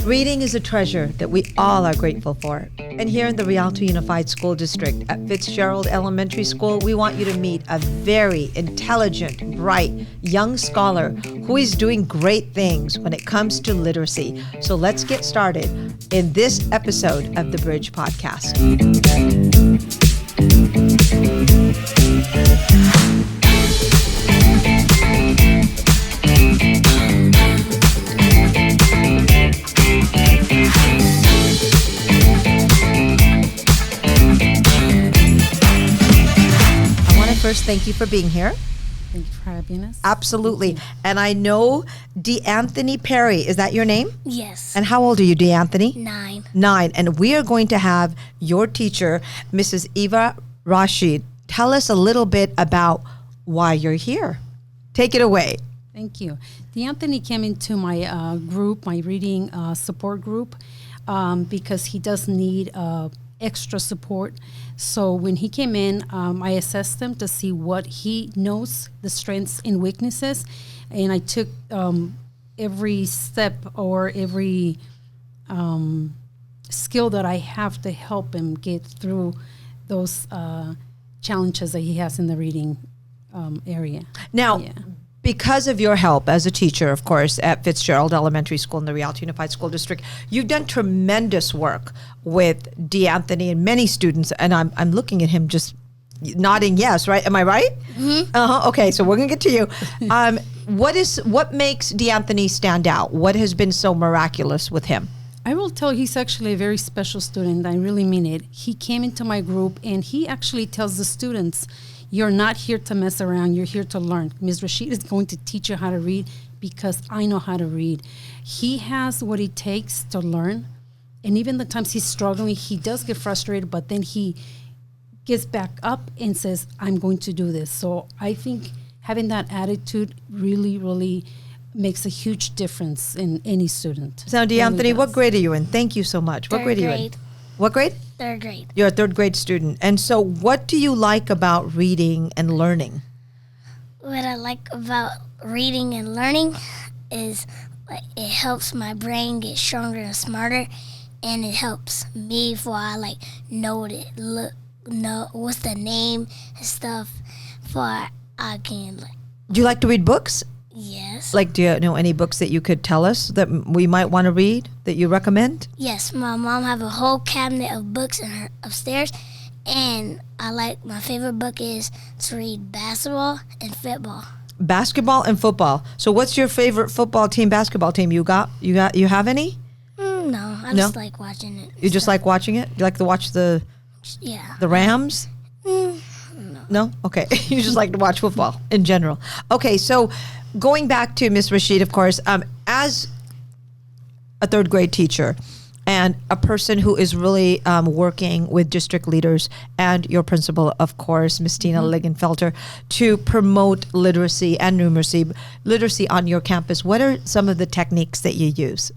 Reading is a treasure that we all are grateful for. And here in the Rialto Unified School District at Fitzgerald Elementary School, we want you to meet a very intelligent, bright, young scholar who is doing great things when it comes to literacy. So let's get started in this episode of the Bridge Podcast. First, thank you for being here. Thank you for having us. Absolutely. And I know DeAnthony Perry. Is that your name? Yes. And how old are you, DeAnthony? 9. 9. And we are going to have your teacher, Mrs. Eva Rashid, tell us a little bit about why you're here. Take it away. Thank you. DeAnthony came into my group, my reading support group, because he does need extra support. So when he came in, I assessed him to see what he knows, the strengths and weaknesses, and I took every step or every skill that I have to help him get through those challenges that he has in the reading area. Now, because of your help as a teacher, of course, at Fitzgerald Elementary School in the Rialto Unified School District, you've done tremendous work with DeAnthony and many students. And I'm looking at him just nodding yes, right? Am I right? Mm-hmm. Okay, so we're going to get to you. What makes DeAnthony stand out? What has been so miraculous with him? I will tell you, he's actually a very special student. I really mean it. He came into my group and he actually tells the students, you're not here to mess around. You're here to learn. Ms. Rashid is going to teach you how to read because I know how to read. He has what it takes to learn. And even the times he's struggling, he does get frustrated, but then he gets back up and says, I'm going to do this. So I think having that attitude really, really makes a huge difference in any student. So, DeAnthony, really, what grade are you in? Thank you so much. What grade are you in? What grade? 3rd grade. You're a 3rd grade student. And so what do you like about reading and learning? What I like about reading and learning is it helps my brain get stronger and smarter, and it helps me for I know what's the name and stuff for I can Do you like to read books? Yes. Do you know any books that you could tell us that we might want to read that you recommend? Yes, my mom have a whole cabinet of books in her upstairs, and my favorite book is to read basketball and football. Basketball and football. So what's your favorite football team, basketball team? You have any? No, I just like watching it. You just like watching it? You like to watch the Rams? No? Okay. You just like to watch football in general. Okay, so going back to Miss Rashid, of course, as a 3rd grade teacher and a person who is really working with district leaders and your principal, of course, Miss Tina Ligenfelter, to promote literacy and literacy on your campus, what are some of the techniques that you use?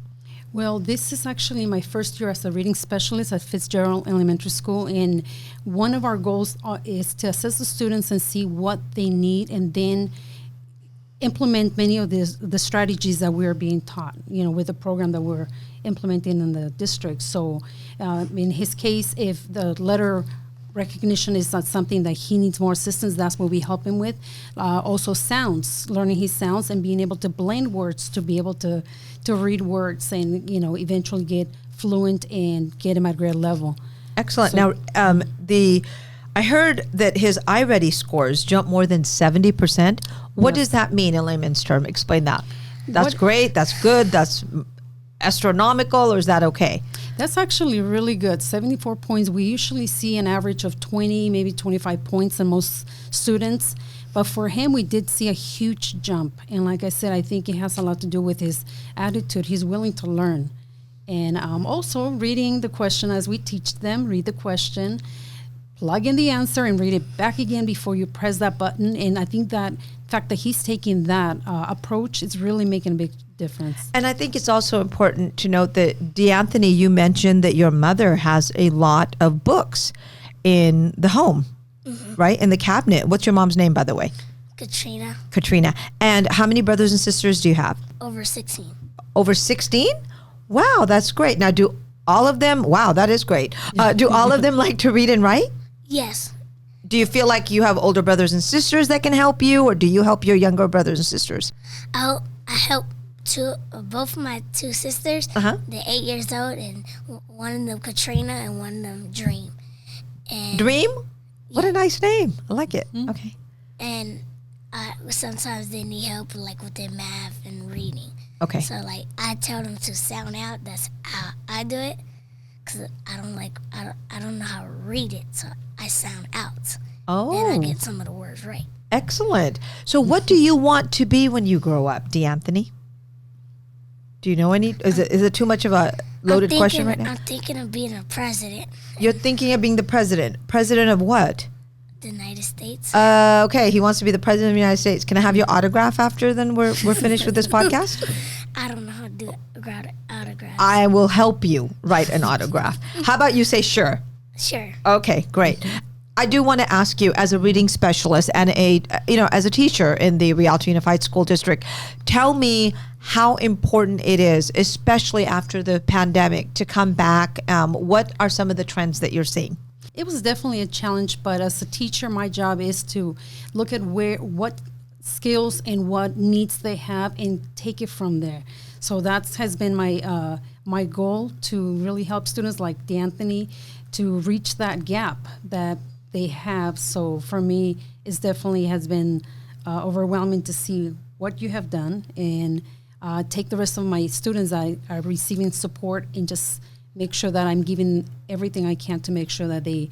Well, this is actually my first year as a reading specialist at Fitzgerald Elementary School, and one of our goals is to assess the students and see what they need and then implement many of the strategies that we're being taught, with the program that we're implementing in the district. So in his case, if the letter recognition is not something that he needs more assistance, that's what we help him with. Also sounds, learning his sounds and being able to blend words to be able to read words and, eventually get fluent and get him at grade level. Excellent. So, now, I heard that his iReady scores jump more than 70%. What does that mean in layman's term? Explain that. That's great. That's good. That's astronomical, or is that okay? That's actually really good. 74 points. We usually see an average of 20, maybe 25 points in most students. But for him, we did see a huge jump. And like I said, I think it has a lot to do with his attitude. He's willing to learn. And also reading the question as we teach them, read the question, plug in the answer and read it back again before you press that button. And I think that fact that he's taking that approach is really making a big difference. And I think it's also important to note that, DeAnthony, you mentioned that your mother has a lot of books in the home, right? In the cabinet. What's your mom's name, by the way? Katrina. And how many brothers and sisters do you have? Over 16. Over 16? Wow, that's great. Now, do all of them, wow, that is great. Do all of them like to read and write? Yes. Do you feel like you have older brothers and sisters that can help you, or do you help your younger brothers and sisters? I help both of my two sisters. Uh-huh. They're 8 years old, and one of them Katrina and one of them Dream. And Dream? What a nice name. I like it. Okay. And sometimes they need help like with their math and reading. Okay. So like I tell them to sound out. That's how I do it, because I don't know how to read it, so I sound out. Oh. And I get some of the words right. Excellent. So what do you want to be when you grow up, DeAnthony? Do you know any? Is it too much of a loaded question right now? I'm thinking of being a president. You're thinking of being the president. President of what? The United States. Okay, he wants to be the president of the United States. Can I have your autograph after then we're finished with this podcast? I don't know how to do autograph. I will help you write an autograph. How about you say sure? Sure. Okay, great. I do want to ask you, as a reading specialist and as a teacher in the Rialto Unified School District, tell me how important it is, especially after the pandemic, to come back. What are some of the trends that you're seeing? It was definitely a challenge, but as a teacher, my job is to look at what skills and what needs they have and take it from there. So that has been my goal, to really help students like DeAnthony to reach that gap that they have. So for me, it definitely has been overwhelming to see what you have done, and take the rest of my students that are receiving support and just make sure that I'm giving everything I can to make sure that they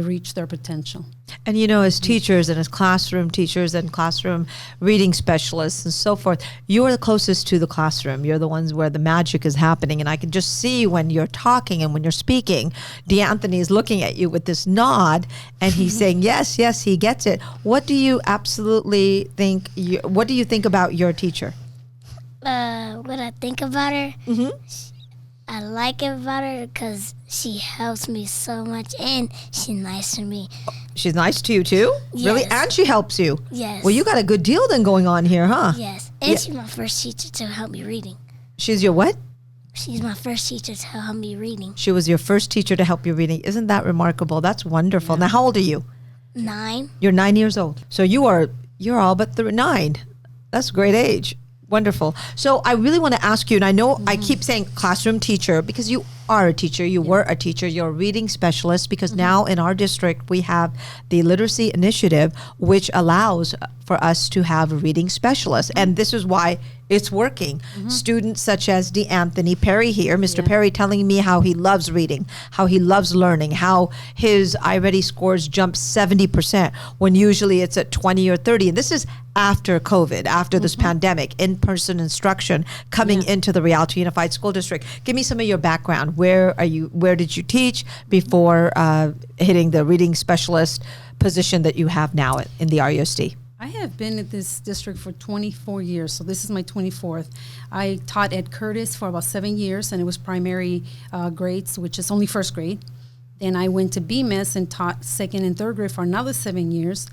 reach their potential. And as teachers and as classroom teachers and classroom reading specialists and so forth, you're the closest to the classroom. You're the ones where the magic is happening. And I can just see when you're talking and when you're speaking, DeAnthony is looking at you with this nod and he's saying, yes, he gets it. What do you absolutely think, what do you think about your teacher? What I think about her? Mm-hmm. I like it about her because she helps me so much, and she's nice to me. She's nice to you too? Yes. Really? And she helps you? Yes. Well, you got a good deal then going on here, huh? Yes. And she's my first teacher to help me reading. She's your what? She's my first teacher to help me reading. She was your first teacher to help you reading. Isn't that remarkable? That's wonderful. Yeah. Now, how old are you? 9. You're 9 years old. So you're all but 9. That's a great age. Wonderful. So I really want to ask you, and I know I keep saying classroom teacher because you are a teacher, you were a teacher, you're a reading specialist, because now in our district we have the literacy initiative, which allows for us to have reading specialists. And this is why it's working. Students such as DeAnthony Perry here, Mr. Perry telling me how he loves reading, how he loves learning, how his iReady scores jump 70% when usually it's at 20 or 30. And this is after COVID, after this pandemic, in-person instruction coming into the Rialto Unified School District. Give me some of your background. Where did you teach before hitting the reading specialist position that you have now in the RUSD? I have been at this district for 24 years, so this is my 24th. I taught at Curtis for about 7 years, and it was primary grades, which is only first grade. Then I went to BMS and taught second and third grade for another 7 years,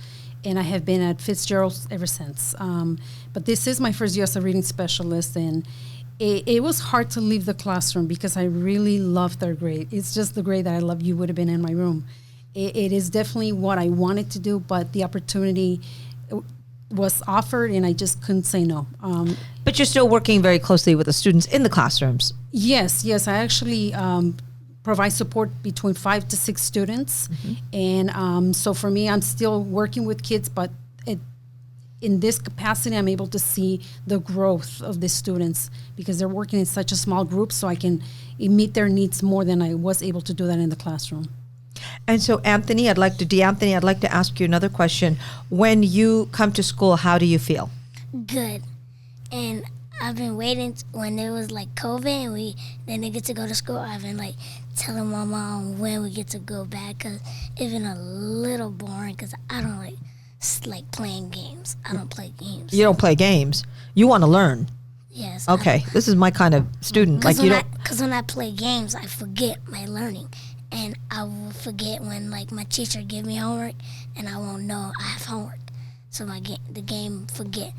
and I have been at Fitzgerald ever since. But this is my first year as a reading specialist, and it was hard to leave the classroom because I really love third grade. It's just the grade that I love. You would have been in my room. It is definitely what I wanted to do, but the opportunity was offered and I just couldn't say no. But you're still working very closely with the students in the classrooms. Yes. I actually provide support between 5 to 6 students. And so for me, I'm still working with kids, but in this capacity, I'm able to see the growth of the students because they're working in such a small group, so I can meet their needs more than I was able to do that in the classroom. And so, DeAnthony, I'd like to ask you another question. When you come to school, how do you feel? Good. And I've been waiting when it was like COVID and we didn't get to go to school. I've been like telling my mom when we get to go back because it's been a little boring because I don't like playing games. I don't play games. You don't play games. You want to learn. Yes. Okay. This is my kind of student. Because when I play games, I forget my learning. And I will forget when like my teacher give me homework and I won't know I have homework. So the game forget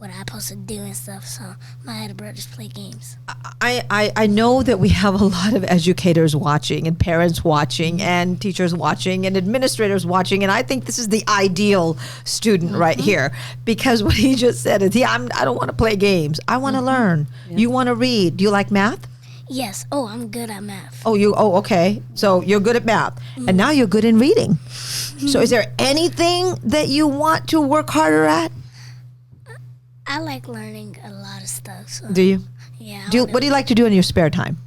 what I'm supposed to do and stuff. So my other brothers play games. I know that we have a lot of educators watching and parents watching and teachers watching and administrators watching. And I think this is the ideal student right here, because what he just said is, I don't want to play games. I want to learn. Yeah. You want to read. Do you like math? Yes. Oh, I'm good at math. Okay. So you're good at math. And now you're good in reading. So is there anything that you want to work harder at? I like learning a lot of stuff. So. Do you? Yeah. What do you like to do in your spare time?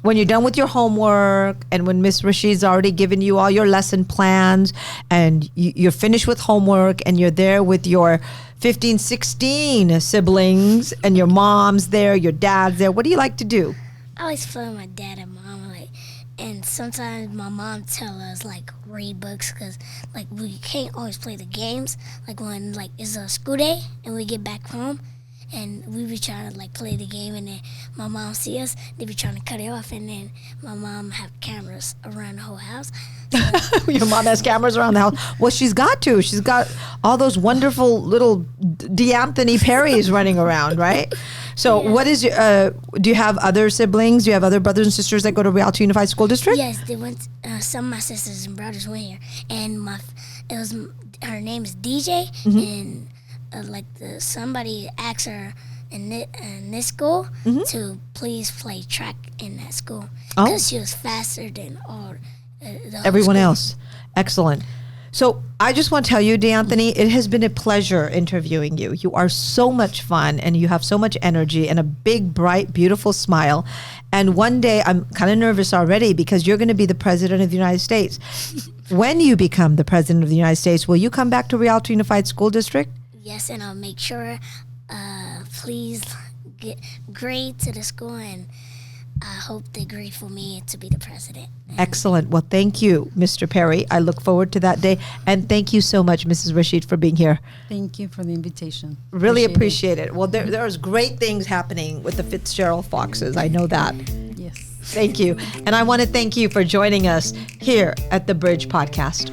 When you're done with your homework and when Miss Rashid's already given you all your lesson plans and you're finished with homework and you're there with your 15, 16 siblings and your mom's there, your dad's there, what do you like to do? I always play with my dad and mom, and sometimes my mom tell us read books, because we can't always play the games. When it's a school day and we get back home, and we be trying to play the game, and then my mom see us, they be trying to cut it off, and then my mom have cameras around the whole house. So your mom has cameras around the house. Well, she's got all those wonderful little DeAnthony Perrys running around, right? So what is your, do you have other siblings? Do you have other brothers and sisters that go to Rialto Unified School District? Yes, they went, some of my sisters and brothers went here, and her name is DJ, and somebody asked her in this school to please play track in that school, because she was faster than everyone else. Excellent. So I just want to tell you, DeAnthony, it has been a pleasure interviewing you. You are so much fun and you have so much energy and a big, bright, beautiful smile. And one day, I'm kind of nervous already because you're going to be the president of the United States. When you become the president of the United States, will you come back to Rialto Unified School District? Yes, and I'll make sure, please get grade to the school, and I hope they agree for me to be the president. Excellent. Well, thank you, Mr. Perry. I look forward to that day. And thank you so much, Mrs. Rashid, for being here. Thank you for the invitation. Really appreciate it. Well, there's great things happening with the Fitzgerald Foxes. I know that. Yes. Thank you. And I want to thank you for joining us here at the Bridge Podcast.